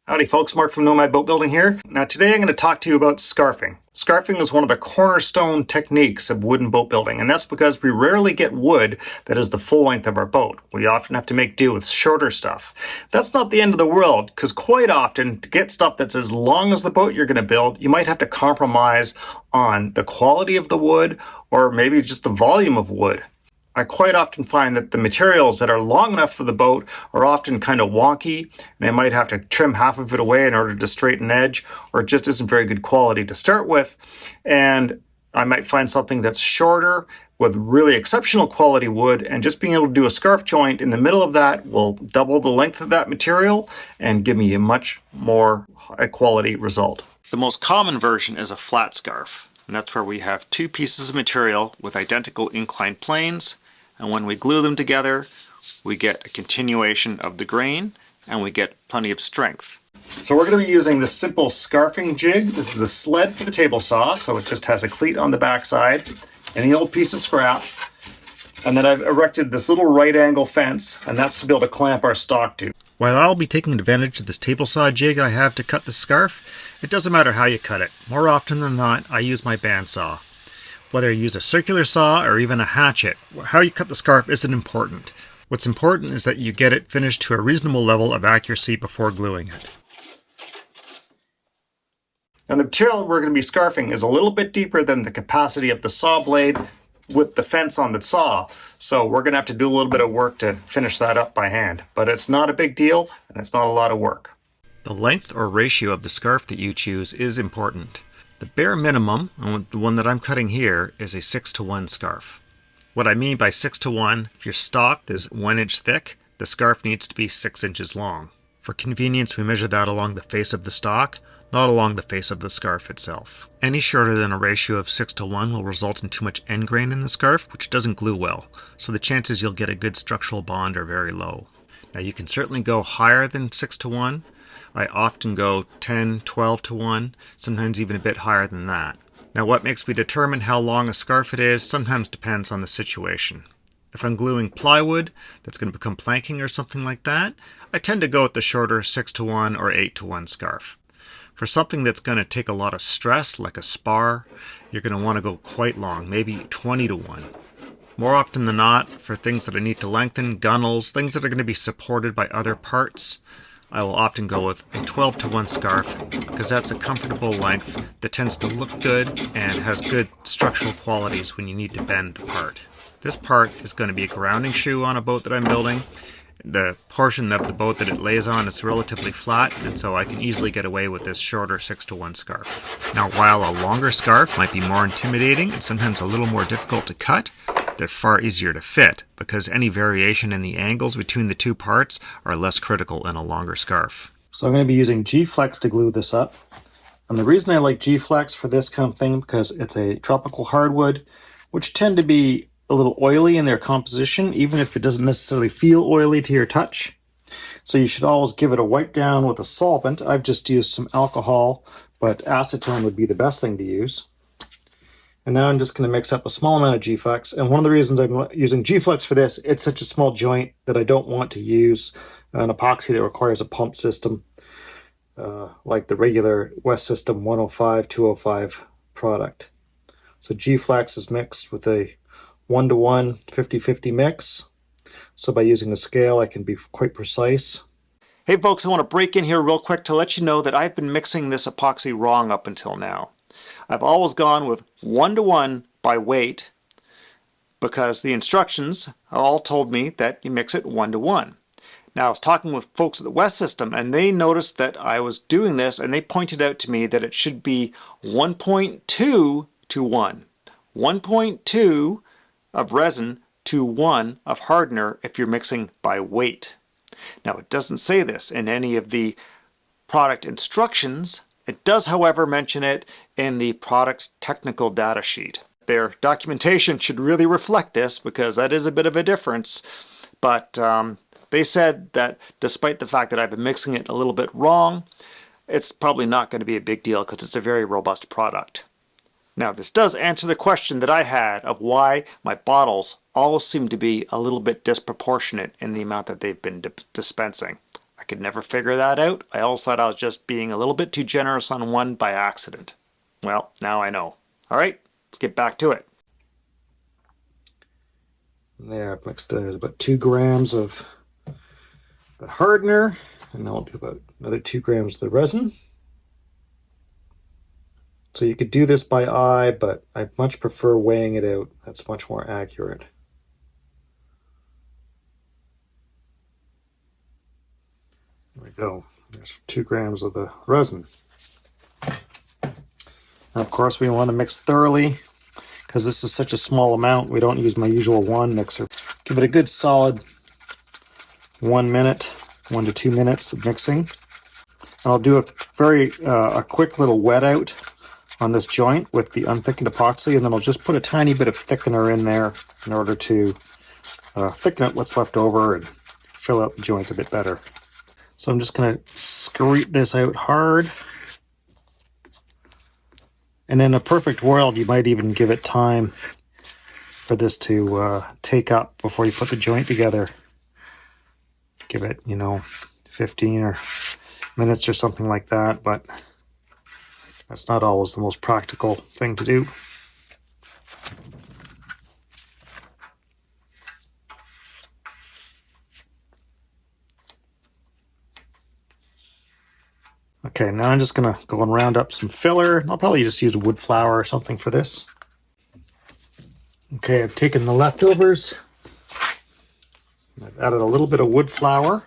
Howdy folks, Mark from Nomad Boatbuilding here. Now today I'm going to talk to you about scarfing. Scarfing is one of the cornerstone techniques of wooden boat building, and that's because we rarely get wood that is the full length of our boat. We often have to make do with shorter stuff. That's not the end of the world, because quite often to get stuff that's as long as the boat you're going to build, you might have to compromise on the quality of the wood or maybe just the volume of wood. I quite often find that the materials that are long enough for the boat are often kind of wonky, and I might have to trim half of it away in order to straighten an edge, or it just isn't very good quality to start with. And I might find something that's shorter with really exceptional quality wood, and just being able to do a scarf joint in the middle of that will double the length of that material and give me a much more high quality result. The most common version is a flat scarf, and that's where we have two pieces of material with identical inclined planes. And when we glue them together, we get a continuation of the grain and we get plenty of strength. So we're going to be using this simple scarfing jig. This is a sled for the table saw, so it just has a cleat on the backside, any old piece of scrap. And then I've erected this little right angle fence, and that's to be able to clamp our stock to. While I'll be taking advantage of this table saw jig I have to cut the scarf, it doesn't matter how you cut it. More often than not, I use my bandsaw. Whether you use a circular saw or even a hatchet, how you cut the scarf isn't important. What's important is that you get it finished to a reasonable level of accuracy before gluing it. Now the material we're going to be scarfing is a little bit deeper than the capacity of the saw blade with the fence on the saw, so we're going to have to do a little bit of work to finish that up by hand. But it's not a big deal, and it's not a lot of work. The length or ratio of the scarf that you choose is important. The bare minimum, the one that I'm cutting here, is a 6:1 scarf. What I mean by 6:1, if your stock is 1 inch thick, the scarf needs to be 6 inches long. For convenience, we measure that along the face of the stock, not along the face of the scarf itself. Any shorter than a ratio of 6:1 will result in too much end grain in the scarf, which doesn't glue well, so the chances you'll get a good structural bond are very low. Now you can certainly go higher than 6:1. I often go 10, 12:1, sometimes even a bit higher than that. Now what makes me determine how long a scarf it is sometimes depends on the situation. If I'm gluing plywood that's going to become planking or something like that, I tend to go with the shorter 6:1 or 8:1 scarf. For something that's going to take a lot of stress, like a spar, you're going to want to go quite long, maybe 20:1. More often than not, for things that I need to lengthen, gunnels, things that are going to be supported by other parts, I will often go with a 12:1 scarf because that's a comfortable length that tends to look good and has good structural qualities when you need to bend the part. This part is going to be a grounding shoe on a boat that I'm building. The portion of the boat that it lays on is relatively flat, and so I can easily get away with this shorter 6:1 scarf. Now, while a longer scarf might be more intimidating and sometimes a little more difficult to cut, they're far easier to fit because any variation in the angles between the two parts are less critical in a longer scarf. So I'm going to be using G-Flex to glue this up. And the reason I like G-Flex for this kind of thing because it's a tropical hardwood, which tend to be a little oily in their composition, even if it doesn't necessarily feel oily to your touch. So you should always give it a wipe down with a solvent. I've just used some alcohol, but acetone would be the best thing to use. And now I'm just going to mix up a small amount of G-Flex. And one of the reasons I'm using G-Flex for this, it's such a small joint that I don't want to use an epoxy that requires a pump system, like the regular West System 105, 205 product. So G-Flex is mixed with a 1:1, 50-50 mix. So by using a scale, I can be quite precise. Hey folks, I want to break in here real quick to let you know that I've been mixing this epoxy wrong up until now. I've always gone with 1:1 by weight because the instructions all told me that you mix it 1:1. Now I was talking with folks at the West System and they noticed that I was doing this and they pointed out to me that it should be 1.2:1. 1.2 of resin to 1 of hardener if you're mixing by weight. Now it doesn't say this in any of the product instructions. It does, however, mention it in the product technical data sheet. Their documentation should really reflect this because that is a bit of a difference. But they said that despite the fact that I've been mixing it a little bit wrong, it's probably not going to be a big deal because it's a very robust product. Now this does answer the question that I had of why my bottles always seem to be a little bit disproportionate in the amount that they've been dispensing. I could never figure that out. I always thought I was just being a little bit too generous on one by accident. Well, now I know. All right, let's get back to it. There, I've mixed about 2 grams of the hardener, and I'll do about another 2 grams of the resin. So you could do this by eye, but I much prefer weighing it out. That's much more accurate. There we go. There's 2 grams of the resin. Now, of course, we want to mix thoroughly. Because this is such a small amount, we don't use my usual wand mixer. Give it a good solid 1 minute, 1 to 2 minutes of mixing. And I'll do a quick little wet out on this joint with the unthickened epoxy, and then I'll just put a tiny bit of thickener in there in order to thicken out what's left over and fill out the joint a bit better. So I'm just going to scrape this out hard. And in a perfect world, you might even give it time for this to take up before you put the joint together. Give it, 15 or minutes or something like that, but that's not always the most practical thing to do. Okay, now I'm just going to go and round up some filler. I'll probably just use wood flour or something for this. Okay, I've taken the leftovers. I've added a little bit of wood flour.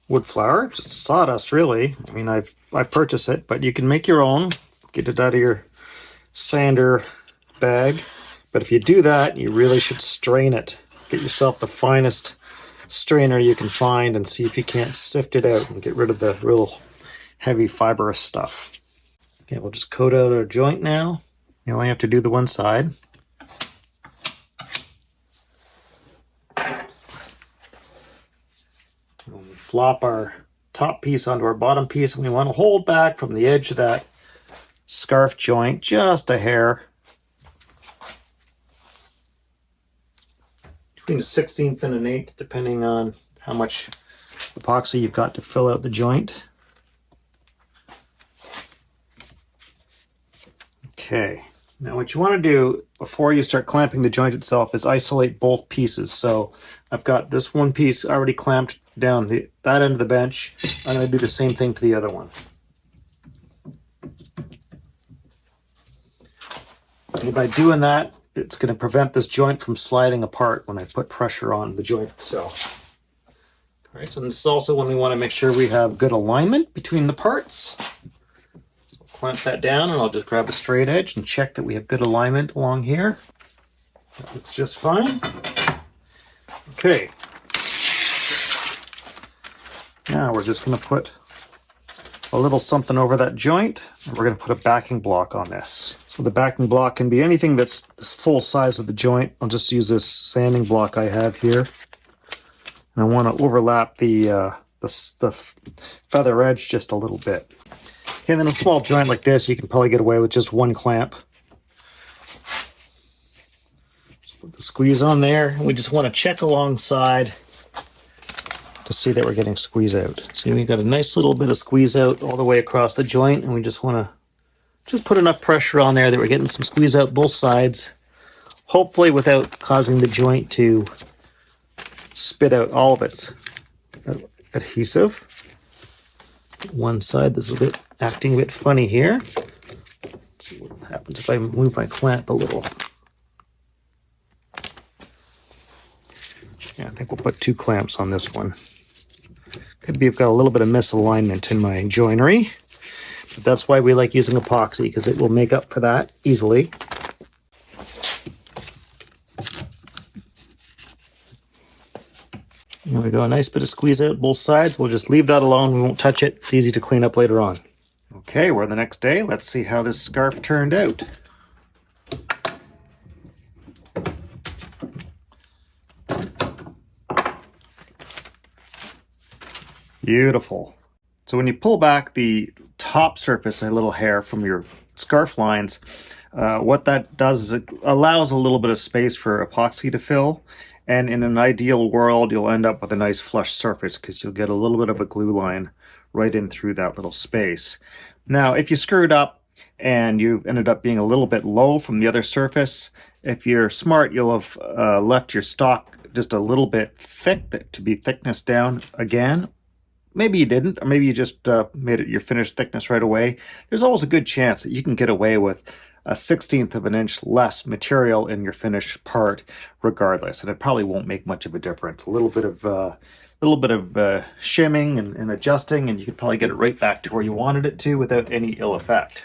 Wood flour, just sawdust really. I mean, I purchased it, but you can make your own. Get it out of your sander bag. But if you do that, you really should strain it. Get yourself the finest strainer you can find and see if you can't sift it out and get rid of the real heavy fibrous stuff. Okay, we'll just coat out our joint now. You only have to do the one side. We'll flop our top piece onto our bottom piece, and we want to hold back from the edge of that scarf joint just a hair. Between a 1/16 and an 1/8, depending on how much epoxy you've got to fill out the joint. Okay, now what you want to do before you start clamping the joint itself is isolate both pieces. So I've got this one piece already clamped down that end of the bench. I'm going to do the same thing to the other one. And by doing that, it's going to prevent this joint from sliding apart when I put pressure on the joint itself. All right, so this is also when we want to make sure we have good alignment between the parts. Clamp that down, and I'll just grab a straight edge and check that we have good alignment along here. That looks just fine. Okay. Now we're just going to put a little something over that joint, and we're going to put a backing block on this. So the backing block can be anything that's the full size of the joint. I'll just use this sanding block I have here. And I want to overlap the feather edge just a little bit. Okay, and then a small joint like this, you can probably get away with just one clamp. Just put the squeeze on there, and we just want to check alongside to see that we're getting squeeze out. See, we've got a nice little bit of squeeze out all the way across the joint, and we just want to just put enough pressure on there that we're getting some squeeze out both sides, hopefully without causing the joint to spit out all of its adhesive. One side, this is acting a bit funny here. Let's see what happens if I move my clamp a little. Yeah, I think we'll put 2 clamps on this one. Could be I've got a little bit of misalignment in my joinery, but that's why we like using epoxy, because it will make up for that easily. There we go, a nice bit of squeeze out both sides. We'll just leave that alone, we won't touch it. It's easy to clean up later on. Okay, we're the next day. Let's see how this scarf turned out. Beautiful. So when you pull back the top surface a little hair from your scarf lines, what that does is it allows a little bit of space for epoxy to fill, And in an ideal world, you'll end up with a nice flush surface because you'll get a little bit of a glue line right in through that little space. Now, if you screwed up and you ended up being a little bit low from the other surface, if you're smart, you'll have left your stock just a little bit thick to be thickness down again. Maybe you didn't, or maybe you just made it your finished thickness right away. There's always a good chance that you can get away with a 1/16 of an inch less material in your finished part regardless, and it probably won't make much of a difference. A little bit of shimming and adjusting, and you could probably get it right back to where you wanted it to without any ill effect.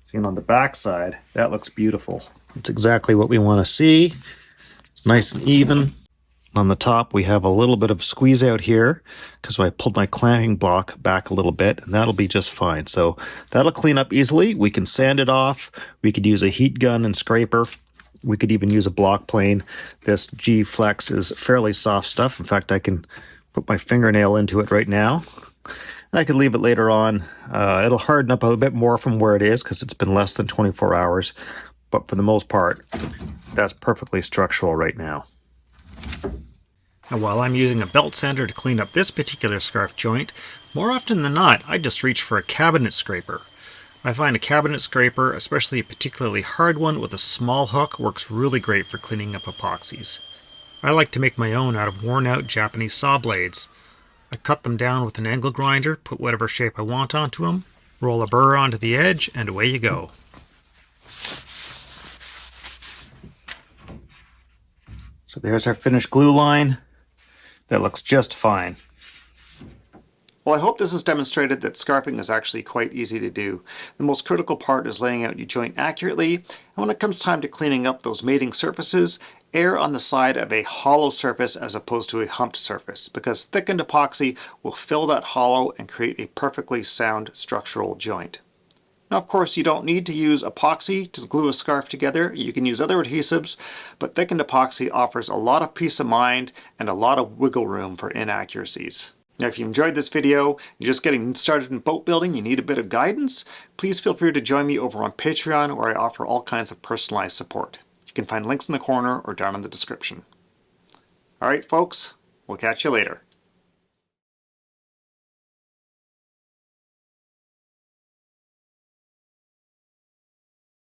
See, on the back side, that looks beautiful. It's exactly what we want to see. It's nice and even. On the top, we have a little bit of squeeze out here because I pulled my clamping block back a little bit, and that'll be just fine. So that'll clean up easily. We can sand it off. We could use a heat gun and scraper. We could even use a block plane. This G-Flex is fairly soft stuff. In fact, I can put my fingernail into it right now. And I could leave it later on. It'll harden up a bit more from where it is because it's been less than 24 hours. But for the most part, that's perfectly structural right now. Now, while I'm using a belt sander to clean up this particular scarf joint, more often than not, I just reach for a cabinet scraper. I find a cabinet scraper, especially a particularly hard one with a small hook, works really great for cleaning up epoxies. I like to make my own out of worn-out Japanese saw blades. I cut them down with an angle grinder, put whatever shape I want onto them, roll a burr onto the edge, and away you go. So there's our finished glue line. That looks just fine. Well, I hope this has demonstrated that scarfing is actually quite easy to do. The most critical part is laying out your joint accurately, and when it comes time to cleaning up those mating surfaces, err on the side of a hollow surface as opposed to a humped surface, because thickened epoxy will fill that hollow and create a perfectly sound structural joint. Now, of course, you don't need to use epoxy to glue a scarf together. You can use other adhesives, but thickened epoxy offers a lot of peace of mind and a lot of wiggle room for inaccuracies. Now, if you enjoyed this video, you're just getting started in boat building, you need a bit of guidance, please feel free to join me over on Patreon, where I offer all kinds of personalized support. You can find links in the corner or down in the description. All right, folks, we'll catch you later.